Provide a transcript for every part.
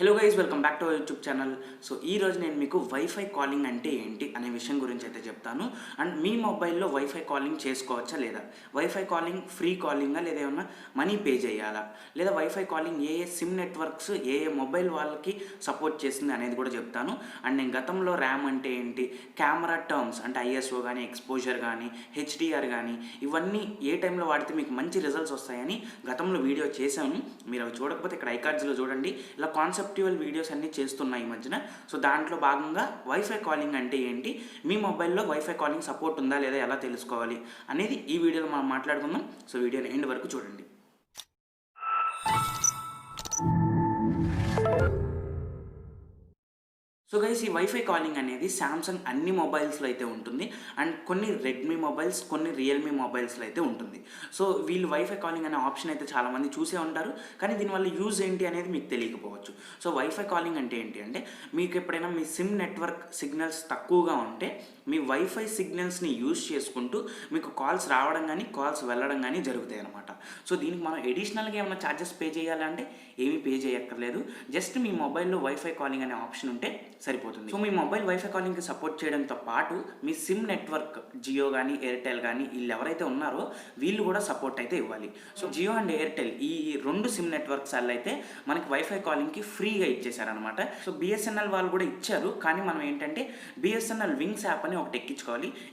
Hello guys, welcome back to our YouTube channel. So ఈ రోజు నేను మీకు వైఫై కాలింగ్ అంటే ఏంటి అనే విషయం గురించి అయితే చెప్తాను. అండ్ మీ మొబైల్లో వైఫై కాలింగ్ చేసుకోవచ్చా లేదా, వైఫై కాలింగ్ ఫ్రీ కాలింగా లేదా ఏమన్నా మనీ పే చేయాలా, లేదా వైఫై కాలింగ్ ఏ సిమ్ నెట్వర్క్స్ ఏ మొబైల్ వాళ్ళకి సపోర్ట్ చేస్తుంది అనేది కూడా చెప్తాను. అండ్ నేను గతంలో ర్యామ్ అంటే ఏంటి, కెమెరా టర్మ్స్ అంటే ఐఎస్ఓ కానీ ఎక్స్పోజర్ కానీ హెచ్డిఆర్ కానీ ఇవన్నీ ఏ టైంలో వాడితే మీకు మంచి రిజల్ట్స్ వస్తాయని గతంలో వీడియో చేశాను. మీరు అవి చూడకపోతే ఇక్కడ ఐకార్డ్స్లో చూడండి. ఇలా కాన్సెప్చువల్ వీడియోస్ అన్నీ చేస్తున్నాయి ఈ మధ్యన. సో దాంట్లో భాగంగా వైఫై కాలింగ్ అంటే ఏంటి, మీ మొబైల్లో వైఫై కాలింగ్ సపోర్ట్ ఉందా లేదా ఎలా తెలుసుకోవాలి అనేది ఈ వీడియోలో మనం మాట్లాడుకుందాం. సో వీడియోని ఎండ్ వరకు చూడండి. సో గైస్, ఈ వైఫై కాలింగ్ అనేది శాంసంగ్ అన్ని మొబైల్స్లో అయితే ఉంటుంది. అండ్ కొన్ని రెడ్మీ మొబైల్స్, కొన్ని రియల్మీ మొబైల్స్లో అయితే ఉంటుంది. సో వీళ్ళు వైఫై కాలింగ్ అనే ఆప్షన్ అయితే చాలామంది చూసే ఉంటారు, కానీ దీనివల్ల యూజ్ ఏంటి అనేది మీకు తెలియకపోవచ్చు. సో వైఫై కాలింగ్ అంటే ఏంటి అంటే, మీకు ఎప్పుడైనా మీ సిమ్ నెట్వర్క్ సిగ్నల్స్ తక్కువగా ఉంటే మీ వైఫై సిగ్నల్స్ని యూజ్ చేసుకుంటూ మీకు కాల్స్ రావడం కానీ కాల్స్ వెళ్ళడం కానీ జరుగుతాయి అనమాట. సో దీనికి మనం ఎడిషనల్గా ఏమైనా ఛార్జెస్ పే చేయాలంటే ఏమీ పే చేయక్కర్లేదు. జస్ట్ మీ మొబైల్లో వైఫై కాలింగ్ అనే ఆప్షన్ ఉంటే సరిపోతుంది. సో మీ మొబైల్ వైఫై కాలింగ్కి సపోర్ట్ చేయడంతో పాటు మీ సిమ్ నెట్వర్క్ జియో కానీ ఎయిర్టెల్ కానీ వీళ్ళు ఎవరైతే ఉన్నారో వీళ్ళు కూడా సపోర్ట్ అయితే ఇవ్వాలి. సో జియో అండ్ ఎయిర్టెల్ ఈ రెండు సిమ్ నెట్వర్క్స్ వాళ్ళు అయితే మనకి వైఫై కాలింగ్కి ఫ్రీగా ఇచ్చేసారనమాట. సో బిఎస్ఎన్ఎల్ వాళ్ళు కూడా ఇచ్చారు, కానీ మనం ఏంటంటే బిఎస్ఎన్ఎల్ వింగ్స్ యాప్ అని ఒకటి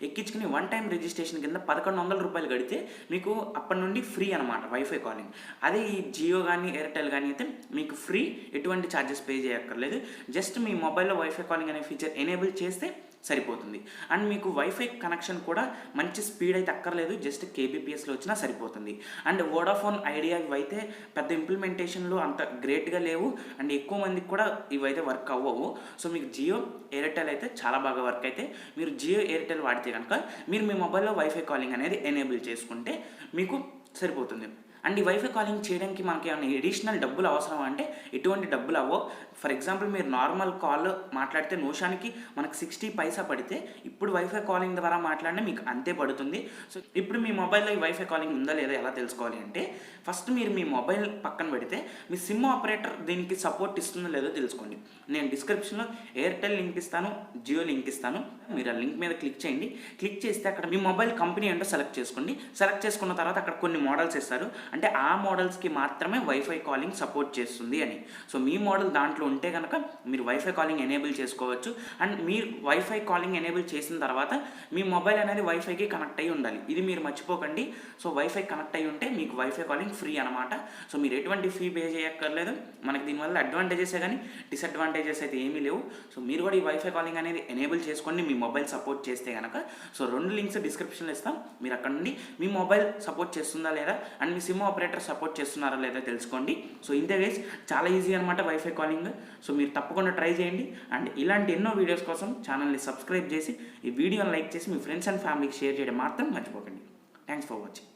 ఎక్కించుకుని వన్ టైం రిజిస్ట్రేషన్ కింద 1100 రూపాయలు కడితే మీకు అప్పటి నుండి ఫ్రీ అనమాట వైఫై కాలింగ్. అదే ఈ జియో కానీ ఎయిర్టెల్ కానీ అయితే మీకు ఫ్రీ, ఎటువంటి ఛార్జెస్ పే చేయక్కర్లేదు. జస్ట్ మీ మొబైల్లో వైఫై కాలింగ్ అనే ఫీచర్ ఎనేబుల్ చేస్తే సరిపోతుంది. అండ్ మీకు వైఫై కనెక్షన్ కూడా మంచి స్పీడ్ అయితే అక్కర్లేదు, జస్ట్ కేబీపీఎస్లో వచ్చినా సరిపోతుంది. అండ్ వోడాఫోన్ ఐడియా ఇవైతే పెద్ద ఇంప్లిమెంటేషన్లో అంత గ్రేట్గా లేవు, అండ్ ఎక్కువ మందికి కూడా ఇవైతే వర్క్ అవ్వవు. సో మీకు జియో ఎయిర్టెల్ అయితే చాలా బాగా వర్క్ అయితే మీరు జియో ఎయిర్టెల్ వాడితే కనుక మీరు మీ మొబైల్లో వైఫై కాలింగ్ అనేది ఎనేబుల్ చేసుకుంటే మీకు సరిపోతుంది. అండ్ ఈ వైఫై కాలింగ్ చేయడానికి మనకి ఏమైనా ఎడిషనల్ డబ్బులు అవసరం అంటే ఎటువంటి డబ్బులు అవ్వవు. ఫర్ ఎగ్జాంపుల్ మీరు నార్మల్ కాల్ మాట్లాడితే నిమిషానికి మనకు 60 పైసా పడితే ఇప్పుడు వైఫై కాలింగ్ ద్వారా మాట్లాడినా మీకు అంతే పడుతుంది. సో ఇప్పుడు మీ మొబైల్లో ఈ వైఫై కాలింగ్ ఉందా లేదా ఎలా తెలుసుకోవాలి అంటే, ఫస్ట్ మీరు మీ మొబైల్ పక్కన పెడితే మీ సిమ్ ఆపరేటర్ దీనికి సపోర్ట్ ఇస్తుందో లేదో తెలుసుకోండి. నేను డిస్క్రిప్షన్లో ఎయిర్టెల్ లింక్ ఇస్తాను, జియో లింక్ ఇస్తాను. మీరు ఆ లింక్ మీద క్లిక్ చేయండి. క్లిక్ చేస్తే అక్కడ మీ మొబైల్ కంపెనీ ఏంటో సెలెక్ట్ చేసుకోండి. సెలెక్ట్ చేసుకున్న తర్వాత అక్కడ కొన్ని మోడల్స్ ఇస్తారు, అంటే ఆ మోడల్స్కి మాత్రమే వైఫై కాలింగ్ సపోర్ట్ చేస్తుంది అని. సో మీ మోడల్ దాంట్లో ఉంటే కనుక మీరు వైఫై కాలింగ్ ఎనేబుల్ చేసుకోవచ్చు. అండ్ మీరు వైఫై కాలింగ్ ఎనేబుల్ చేసిన తర్వాత మీ మొబైల్ అనేది వైఫైకి కనెక్ట్ అయ్యి ఉండాలి, ఇది మీరు మర్చిపోకండి. సో వైఫై కనెక్ట్ అయ్యి ఉంటే మీకు వైఫై కాలింగ్ ఫ్రీ అనమాట. సో మీరు ఎటువంటి ఫీ పే చేయక్కర్లేదు. మనకి దీనివల్ల అడ్వాంటేజెసే కానీ డిసడ్వాంటేజెస్ అయితే ఏమీ లేవు. సో మీరు కూడా ఈ వైఫై కాలింగ్ అనేది ఎనేబుల్ చేసుకోండి మీ మొబైల్ సపోర్ట్ చేస్తే కనుక. సో 2 లింక్స్ డిస్క్రిప్షన్లో ఇస్తాం, మీరు అక్కడ నుండి మీ మొబైల్ సపోర్ట్ చేస్తుందా లేదా and me SIM operator support చేస్తున్నారా లేదా తెలుసుకోండి. సో ఇంతే గైస్, చాలా ఈజీ అనమాట వైఫై కాలింగ్. సో మీరు తప్పకుండా ట్రై చేయండి. అండ్ ఇలాంటి ఎన్నో వీడియోస్ కోసం ఛానల్ని సబ్స్క్రైబ్ చేసి ఈ వీడియోని లైక్ చేసి మీ ఫ్రెండ్స్ అండ్ ఫ్యామిలీకి షేర్ చేయడం మాత్రం మర్చిపోకండి. Thanks for watching.